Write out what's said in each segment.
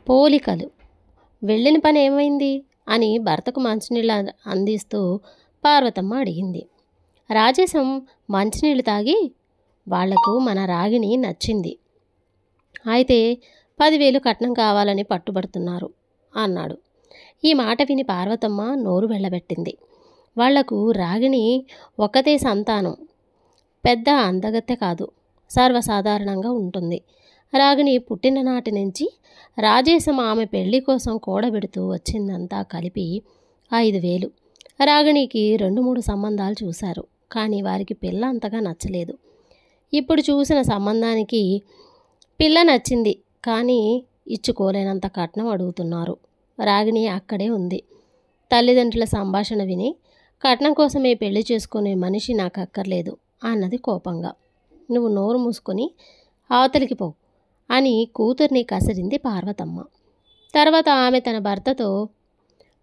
పోలికలు. వెళ్ళిన పని ఏమైంది అని భర్తకు మంచినీళ్ళు అందిస్తూ పార్వతమ్మ అడిగింది. రాజేశం మంచినీళ్ళు తాగి, వాళ్లకు మన రాగిణి నచ్చింది, అయితే 10,000 కట్నం కావాలని పట్టుబడుతున్నారు అన్నాడు. ఈ మాట విని పార్వతమ్మ నోరు వెళ్ళబెట్టింది. వాళ్లకు రాగిణి ఒక్కతే సంతానం, పెద్ద అందగత్తె కాదు, సర్వసాధారణంగా ఉంటుంది. రాగిణి పుట్టిన నాటి నుంచి రాజేశం ఆమె పెళ్లి కోసం కూడబెడుతూ వచ్చిందంతా కలిపి 5,000. రాగిణికి 2-3 సంబంధాలు చూశారు, కానీ వారికి పిల్ల అంతగా నచ్చలేదు. ఇప్పుడు చూసిన సంబంధానికి పిల్ల నచ్చింది, కానీ ఇచ్చుకోలేనంత కట్నం అడుగుతున్నారు. రాగిణి అక్కడే ఉంది. తల్లిదండ్రుల సంభాషణ విని, కట్నం కోసమే పెళ్లి చేసుకునే మనిషి నాకు అక్కర్లేదు అన్నది కోపంగా. నువ్వు నోరు మూసుకొని అవతలికి పో అని కూతుర్ని కసిరింది పార్వతమ్మ. తర్వాత ఆమె తన భర్తతో,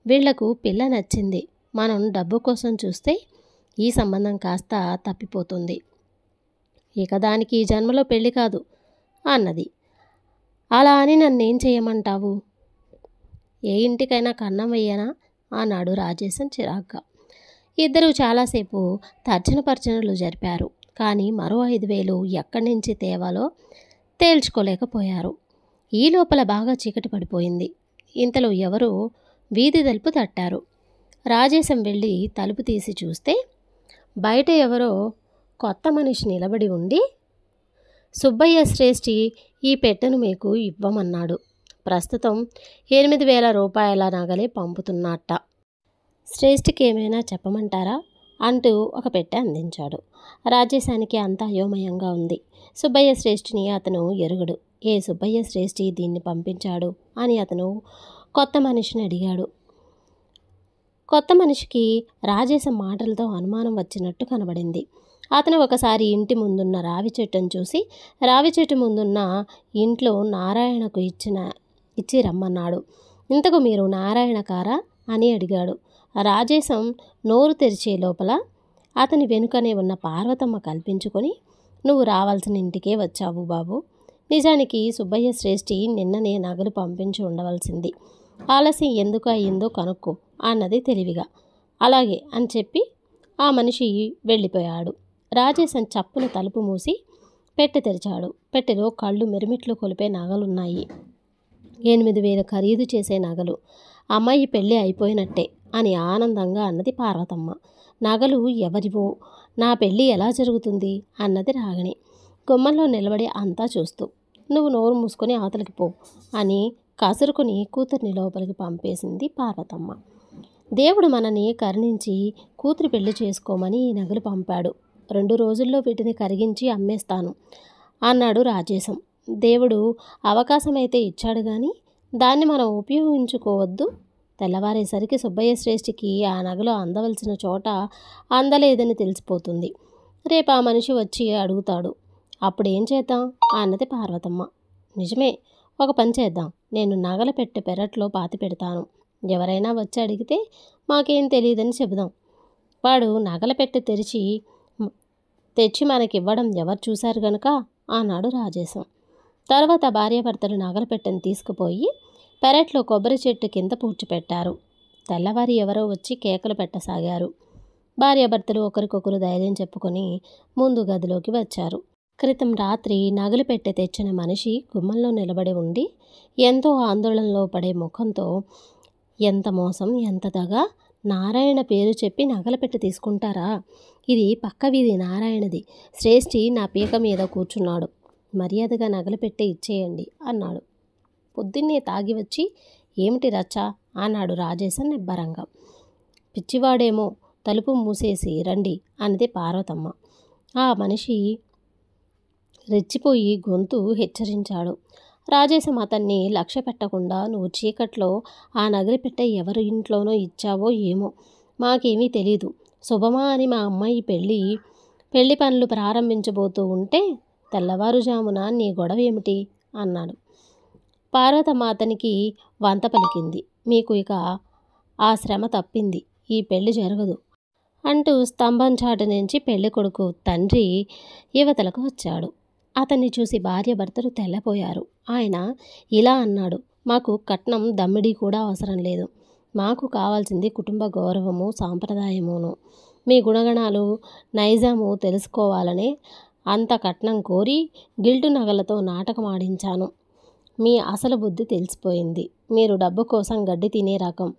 వీళ్లకు పిల్ల నచ్చింది, మనం డబ్బు కోసం చూస్తే ఈ సంబంధం కాస్త తప్పిపోతుంది, ఇక దానికి ఈ జన్మలో పెళ్లి కాదు అన్నది. అలా అని నన్నేం చేయమంటావు? ఏ ఇంటికైనా కన్నం వెయ్యనా అన్నాడు రాజేశం చిరాగ్గా. ఇద్దరూ చాలాసేపు తర్జనపర్జనలు జరిపారు, కానీ మరో 5,000 ఎక్కడి నుంచి తేవాలో తేల్చుకోలేకపోయారు. ఈ లోపల బాగా చీకటి పడిపోయింది. ఇంతలో ఎవరో వీధి తలుపు తట్టారు. రాజేశం వెళ్ళి తలుపు తీసి చూస్తే బయట ఎవరో కొత్త మనిషి నిలబడి ఉండి, సుబ్బయ్య శ్రేష్ఠి ఈ పెట్టెను మీకు ఇవ్వమన్నాడు. ప్రస్తుతం 8,000 రూపాయల నగలే పంపుతున్నట్ట. శ్రేష్ఠికి ఏమైనా చెప్పమంటారా అంటూ ఒక పెట్టె అందించాడు. రాజేశానికి అంతా అయోమయంగా ఉంది. సుబ్బయ్య శ్రేష్ఠిని అతను ఎరుగడు. ఏ సుబ్బయ్య శ్రేష్ఠి దీన్ని పంపించాడు అని అతను కొత్త మనిషిని అడిగాడు. కొత్త మనిషికి రాజేశం మాటలతో అనుమానం వచ్చినట్టు కనబడింది. అతను ఒకసారి ఇంటి ముందున్న రావి చెట్టును చూసి, రావి చెట్టు ముందున్న ఇంట్లో నారాయణకు ఇచ్చి రమ్మన్నాడు. ఇంతకు మీరు నారాయణ కారా అని అడిగాడు. రాజేశం నోరు తెరిచే లోపల అతని వెనుకనే ఉన్న పార్వతమ్మ కల్పించుకొని, నువ్వు రావాల్సిన ఇంటికే వచ్చావు బాబు. నిజానికి సుబ్బయ్య శ్రేష్ఠి నిన్ననే నగలు పంపించి ఉండవలసింది. ఆలస్యం ఎందుకు అయ్యిందో కనుక్కో అన్నది తెలివిగా. అలాగే అని చెప్పి ఆ మనిషి వెళ్ళిపోయాడు. రాజేశం చప్పున తలుపు మూసి పెట్టె తెరిచాడు. పెట్టెలో కళ్ళు మిరుమిట్లు కొలిపే నగలున్నాయి. 8,000 ఖరీదు చేసే నగలు. అమ్మాయి పెళ్ళి అయిపోయినట్టే అని ఆనందంగా అన్నది పార్వతమ్మ. నగలు ఎవరివో, నా పెళ్ళి ఎలా జరుగుతుంది అన్నది రాగిణి, గుమ్మంలో నిలబడి అంతా చూస్తూ. నువ్వు నోరు మూసుకొని అవతలికి పో అని కసురుకుని కూతుర్ని లోపలికి పంపేసింది పార్వతమ్మ. దేవుడు మనని కరుణించి కూతురి పెళ్లి చేసుకోమని ఈ నగలు పంపాడు. 2 రోజుల్లో వీటిని కరిగించి అమ్మేస్తాను అన్నాడు రాజేశం. దేవుడు అవకాశమైతే ఇచ్చాడు, కానీ దాన్ని మనం ఉపయోగించుకోవద్దు. తెల్లవారేసరికి సుబ్బయ్య శ్రేష్ఠికి ఆ నగలు అందవలసిన చోట అందలేదని తెలిసిపోతుంది. రేపు ఆ మనిషి వచ్చి అడుగుతాడు, అప్పుడేం చేద్దాం అన్నది పార్వతమ్మ. నిజమే, ఒక పని చేద్దాం, నేను నగల పెట్టె పెరట్లో పాతి పెడతాను. ఎవరైనా వచ్చి అడిగితే మాకేం తెలియదని చెబుదాం. వాడు నగల పెట్టె తెచ్చి మనకివ్వడం ఎవరు చూశారు గనుక అన్నాడు రాజేశం. తర్వాత భార్యాభర్తలు నగల పెట్టెను తీసుకుపోయి పెరట్లో కొబ్బరి చెట్టు కింద పూడ్చిపెట్టారు. తెల్లవారి ఎవరో వచ్చి కేకలు పెట్టసాగారు. భార్యాభర్తలు ఒకరికొకరు ధైర్యం చెప్పుకొని ముందు గదిలోకి వచ్చారు. క్రితం రాత్రి నగలు పెట్టె తెచ్చిన మనిషి గుమ్మంలో నిలబడి ఉండి ఎంతో ఆందోళనలో పడే ముఖంతో, ఎంత మోసం, ఎంత దగా! నారాయణ పేరు చెప్పి నగల పెట్టె తీసుకుంటారా? ఇది పక్క వీధి నారాయణది. శ్రేష్ఠి నా పీక మీద కూర్చున్నాడు. మర్యాదగా నగల పెట్టె ఇచ్చేయండి అన్నాడు. పొద్దున్నే తాగి వచ్చి ఏమిటి రచ్చ అన్నాడు రాజేశం నిబ్బరంగా. పిచ్చివాడేమో, తలుపు మూసేసి రండి అన్నది పార్వతమ్మ. ఆ మనిషి రెచ్చిపోయి గొంతు హెచ్చరించాడు. రాజేశం అతన్ని లక్ష్య పెట్టకుండా, నువ్వు చీకట్లో ఆ నగలి పెట్టె ఎవరి ఇంట్లోనో ఇచ్చావో ఏమో, మాకేమీ తెలీదు. శుభమా అని మా అమ్మాయి పెళ్లి పనులు ప్రారంభించబోతూ ఉంటే తెల్లవారుజామున నీ గొడవ ఏమిటి అన్నాడు. పార్వతమ్మ అతనికి వంత పలికింది. మీకు ఇక ఆ శ్రమ తప్పింది, ఈ పెళ్లి జరగదు అంటూ స్తంభం చాటు నుంచి పెళ్లి కొడుకు తండ్రి యువతలకు వచ్చాడు. అతన్ని చూసి భార్యాభర్తలు తెల్లపోయారు. ఆయన ఇలా అన్నాడు, మాకు కట్నం దమ్మిడి కూడా అవసరం లేదు. మాకు కావాల్సింది కుటుంబ గౌరవము, సాంప్రదాయమును. మీ గుణగణాలు, నైజాము తెలుసుకోవాలనే అంత కట్నం కోరి గిల్టు నగలతో నాటకం ఆడించాను. మీ అసలు బుద్ధి తెలిసిపోయింది. మీరు డబ్బు కోసం గడ్డి తినే రకం.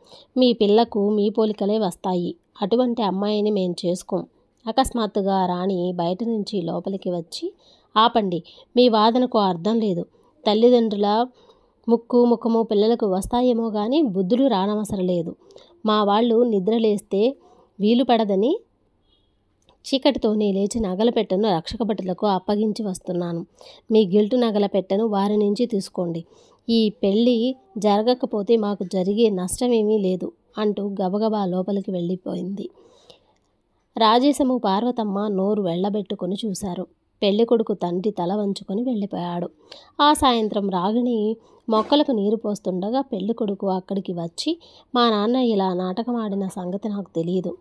మీ పిల్లకు మీ పోలికలే వస్తాయి. అటువంటి అమ్మాయిని మేం చేసుకోం. అకస్మాత్తుగా రాణి బయట నుంచి లోపలికి వచ్చి, ఆపండి, మీ వాదనకు అర్థం లేదు. తల్లిదండ్రుల ముక్కు ముఖము పిల్లలకు వస్తాయేమో కానీ బుద్ధులు రానవసరం లేదు. మా వాళ్ళు నిద్రలేస్తే వీలు పడదని చీకటితోనే లేచి నగల పెట్టెను రక్షక భటులకు అప్పగించి వస్తున్నాను. మీ గిల్టు నగల పెట్టెను వారి నుంచి తీసుకోండి. ఈ పెళ్ళి జరగకపోతే మాకు జరిగే నష్టమేమీ లేదు అంటూ గబగబా లోపలికి వెళ్ళిపోయింది. రాజేశము, పార్వతమ్మ నోరు వెళ్ళబెట్టుకొని చూశారు. పెళ్ళికొడుకు తండ్రి తల వంచుకొని వెళ్ళిపోయాడు. ఆ సాయంత్రం రాగిణి మొక్కలకు నీరు పోస్తుండగా పెళ్ళికొడుకు అక్కడికి వచ్చి, మా నాన్న ఇలా నాటకం ఆడిన సంగతి నాకు తెలియదు.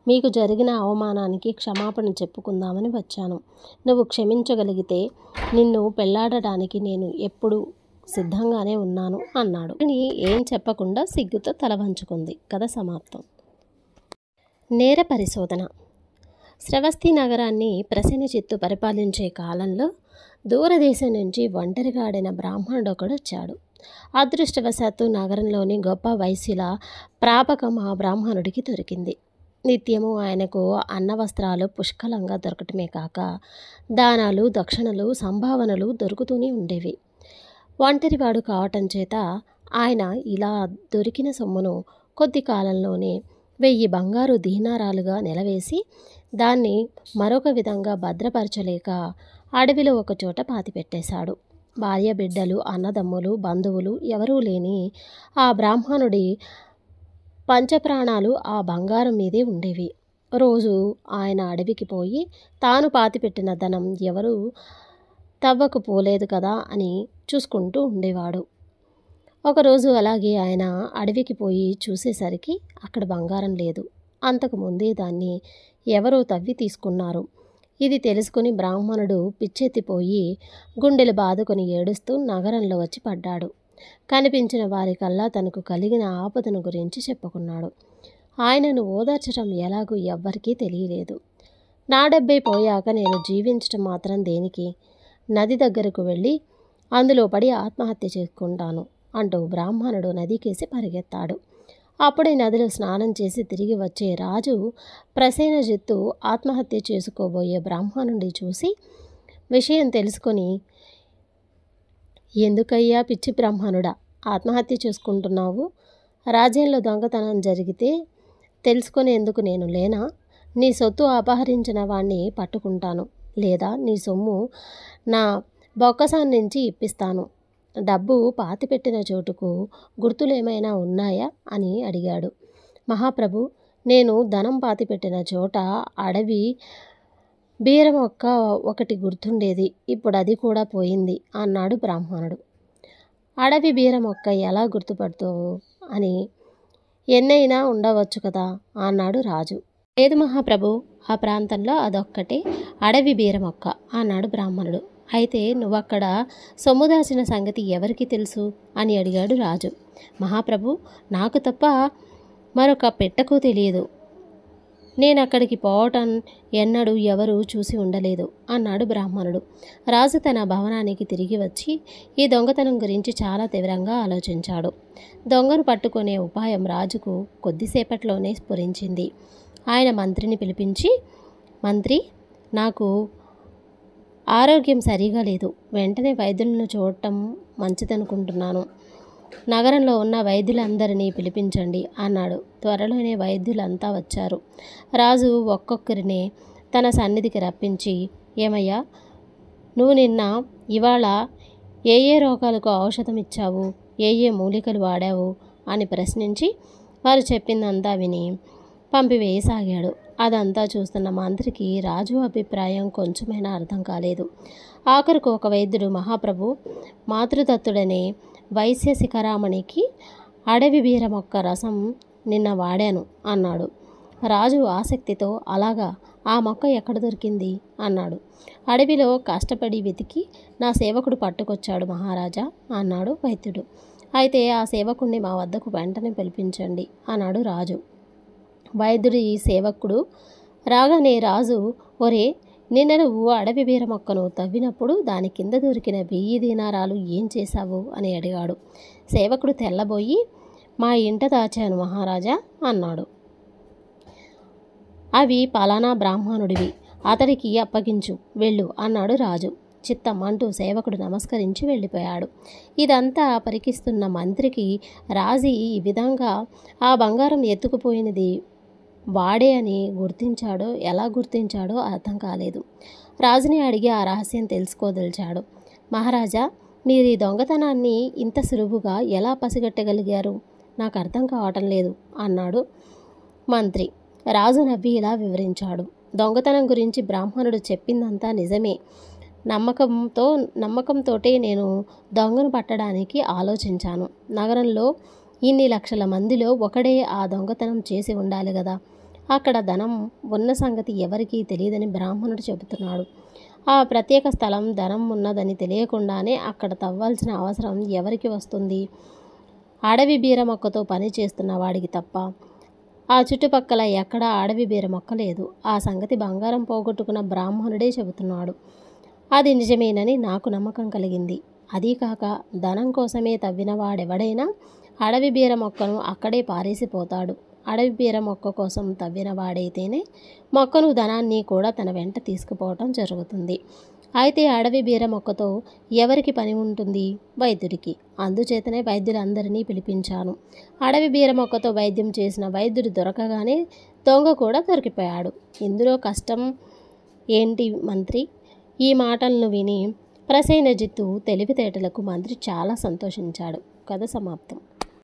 మీకు జరిగిన అవమానానికి క్షమాపణ చెప్పుకుందామని వచ్చాను. నువ్వు క్షమించగలిగితే నిన్ను పెళ్లాడటానికి నేను ఎప్పుడు సిద్ధంగానే ఉన్నాను అన్నాడు. ఏం చెప్పకుండా సిగ్గుతో తల వంచుకుంది. కథ సమాప్తం. నేర పరిశోధన. శ్రవస్తి నగరాన్ని ప్రసేనజిత్తు పరిపాలించే కాలంలో దూరదేశం నుంచి ఒంటరిగాడిన బ్రాహ్మణుడు ఒకడు వచ్చాడు. అదృష్టవశాత్తు నగరంలోని గొప్ప వైశ్యుల ప్రాపకం ఆ బ్రాహ్మణుడికి దొరికింది. నిత్యము ఆయనకు అన్న వస్త్రాలు పుష్కలంగా దొరకటమే కాక దానాలు, దక్షిణలు, సంభావనలు దొరుకుతూనే ఉండేవి. ఒంటరివాడు కావటం చేత ఆయన ఇలా దొరికిన సొమ్మును కొద్ది కాలంలోనే 1000 బంగారు దీనారాలుగా నిలవేసి దాన్ని మరొక విధంగా భద్రపరచలేక అడవిలో ఒకచోట పాతిపెట్టేశాడు. భార్య, బిడ్డలు, అన్నదమ్ములు, బంధువులు ఎవరూ లేని ఆ బ్రాహ్మణుడి పంచప్రాణాలు ఆ బంగారం మీదే ఉండేవి. రోజు ఆయన అడవికి పోయి తాను పాతిపెట్టిన ధనం ఎవరు తవ్వకు పోలేదు కదా అని చూసుకుంటూ ఉండేవాడు. ఒకరోజు అలాగే ఆయన అడవికి పోయి చూసేసరికి అక్కడ బంగారం లేదు. అంతకు ముందే దాన్ని ఎవరో తవ్వి తీసుకున్నారు. ఇది తెలుసుకుని బ్రాహ్మణుడు పిచ్చెత్తిపోయి గుండెలు బాదుకొని ఏడుస్తూ నగరంలో వచ్చి పడ్డాడు. కనిపించిన వారికల్లా తనకు కలిగిన ఆపదను గురించి చెప్పుకున్నాడు. ఆయనను ఓదార్చడం ఎలాగూ ఎవ్వరికీ తెలియలేదు. నా డబ్బే పోయాక నేను జీవించటం మాత్రం దేనికి? నది దగ్గరకు వెళ్ళి అందులో పడి ఆత్మహత్య చేసుకుంటాను అంటూ బ్రాహ్మణుడు నదికేసి పరిగెత్తాడు. అప్పుడే నదిలో స్నానం చేసి తిరిగి వచ్చే రాజు ప్రసేనజిత్తు ఆత్మహత్య చేసుకోబోయే బ్రాహ్మణుడిని చూసి విషయం తెలుసుకొని, ఎందుకయ్యా పిచ్చి బ్రాహ్మణుడా ఆత్మహత్య చేసుకుంటున్నావు? రాజ్యంలో దొంగతనం జరిగితే తెలుసుకునేందుకు నేను లేనా? నీ సొత్తు అపహరించిన వాణ్ణి పట్టుకుంటాను, లేదా నీ సొమ్ము నా బొక్కసాన్ నుంచి ఇప్పిస్తాను. డబ్బు పాతిపెట్టిన చోటుకు గుర్తులేమైనా ఉన్నాయా అని అడిగాడు. మహాప్రభు, నేను ధనం పాతిపెట్టిన చోట అడవి బీరమొక్క ఒకటి గుర్తుండేది. ఇప్పుడు అది కూడా పోయింది అన్నాడు బ్రాహ్మణుడు. అడవి బీరమొక్క ఎలా గుర్తుపడతావు అని ఎన్నైనా ఉండవచ్చు కదా అన్నాడు రాజు. లేదు మహాప్రభు, ఆ ప్రాంతంలో అదొక్కటే అడవి బీరమొక్క అన్నాడు బ్రాహ్మణుడు. అయితే నువ్వక్కడ సొమ్ము దాచిన సంగతి ఎవరికి తెలుసు అని అడిగాడు రాజు. మహాప్రభు, నాకు తప్ప మరొక పెట్టకు తెలియదు. నేను అక్కడికి పోవటం ఎన్నడూ ఎవరూ చూసి ఉండలేదు అన్నాడు బ్రాహ్మణుడు. రాజు తన భవనానికి తిరిగి వచ్చి ఈ దొంగతనం గురించి చాలా తీవ్రంగా ఆలోచించాడు. దొంగను పట్టుకునే ఉపాయం రాజుకు కొద్దిసేపట్లోనే స్ఫురించింది. ఆయన మంత్రిని పిలిపించి, మంత్రి, నాకు ఆరోగ్యం సరిగా లేదు. వెంటనే వైద్యులను చూడటం మంచిదనుకుంటున్నాను. నగరంలో ఉన్న వైద్యులందరినీ పిలిపించండి అన్నాడు. త్వరలోనే వైద్యులంతా వచ్చారు. రాజు ఒక్కొక్కరినే తన సన్నిధికి రప్పించి, ఏమయ్యా, నువ్వు నిన్న ఇవాళ ఏ ఏ రోగాలకు ఔషధం ఇచ్చావు, ఏ ఏ మూలికలు వాడావు అని ప్రశ్నించి వారు చెప్పిందంతా విని పంపివేయసాగాడు. అదంతా చూస్తున్న మంత్రికి రాజు అభిప్రాయం కొంచెమైనా అర్థం కాలేదు. ఆఖరుకు ఒక వైద్యుడు, మహాప్రభు, మాతృదత్తుడనే వైశ్య శిఖరామణికి అడవి బీర మొక్క రసం నిన్న వాడాను అన్నాడు. రాజు ఆసక్తితో, అలాగా, ఆ మొక్క ఎక్కడ దొరికింది అన్నాడు. అడవిలో కష్టపడి వెతికి నా సేవకుడు పట్టుకొచ్చాడు మహారాజా అన్నాడు వైద్యుడు. అయితే ఆ సేవకుణ్ణి మా వద్దకు వెంటనే పిలిపించండి అన్నాడు రాజు. వైద్యుడి సేవకుడు రాగానే రాజు, ఒరే, నిన్న నువ్వు అడవి బీర మొక్కను తవ్వినప్పుడు దాని కింద దొరికిన 1000 దీనారాలు ఏం చేశావు అని అడిగాడు. సేవకుడు తెల్లబోయి, మా ఇంట దాచాను మహారాజా అన్నాడు. అవి పలానా బ్రాహ్మణుడివి, అతడికి అప్పగించు, వెళ్ళు అన్నాడు రాజు. చిత్తం అంటూ సేవకుడు నమస్కరించి వెళ్ళిపోయాడు. ఇదంతా పరికిస్తున్న మంత్రికి రాజు ఈ విధంగా ఆ బంగారం ఎత్తుకుపోయినది వాడే అని ఎలా గుర్తించాడో అర్థం కాలేదు. రాజుని అడిగి ఆ రహస్యం తెలుసుకోదలిచాడు. మహారాజా, మీరు ఈ దొంగతనాన్ని ఇంత సులువుగా ఎలా పసిగట్టగలిగారు? నాకు అర్థం కావటం లేదు అన్నాడు మంత్రి. రాజు నవ్వి ఇలా వివరించాడు. దొంగతనం గురించి బ్రాహ్మణుడు చెప్పిందంతా నిజమే. నమ్మకంతోటే నేను దొంగను పట్టడానికి ఆలోచించాను. నగరంలో ఇన్ని లక్షల మందిలో ఒకడే ఆ దొంగతనం చేసి ఉండాలి కదా. అక్కడ ధనం ఉన్న సంగతి ఎవరికీ తెలియదని బ్రాహ్మణుడు చెబుతున్నాడు. ఆ ప్రత్యేక స్థలం ధనం ఉన్నదని తెలియకుండానే అక్కడ తవ్వాల్సిన అవసరం ఎవరికి వస్తుంది? అడవి బీర మొక్కతో పని చేస్తున్న వాడికి తప్ప. ఆ చుట్టుపక్కల ఎక్కడా అడవి బీర మొక్క లేదు. ఆ సంగతి బంగారం పోగొట్టుకున్న బ్రాహ్మణుడే చెబుతున్నాడు. అది నిజమేనని నాకు నమ్మకం కలిగింది. అదీకాక ధనం కోసమే తవ్విన వాడెవడైనా అడవి బీర మొక్కను అక్కడే పారేసిపోతాడు. అడవి బీర మొక్క కోసం తవ్విన వాడైతేనే మొక్కను ధనాన్ని కూడా తన వెంట తీసుకుపోవటం జరుగుతుంది. అయితే అడవి బీర మొక్కతో ఎవరికి పని ఉంటుంది? వైద్యుడికి. అందుచేతనే వైద్యులందరినీ పిలిపించాను. అడవి బీర మొక్కతో వైద్యం చేసిన వైద్యుడు దొరకగానే దొంగ కూడా దొరికిపోయాడు. ఇందులో కష్టం ఏంటి మంత్రి? ఈ మాటలను విని ప్రసేనజిత్తు తెలివితేటలకు మంత్రి చాలా సంతోషించాడు. కథ సమాప్తం.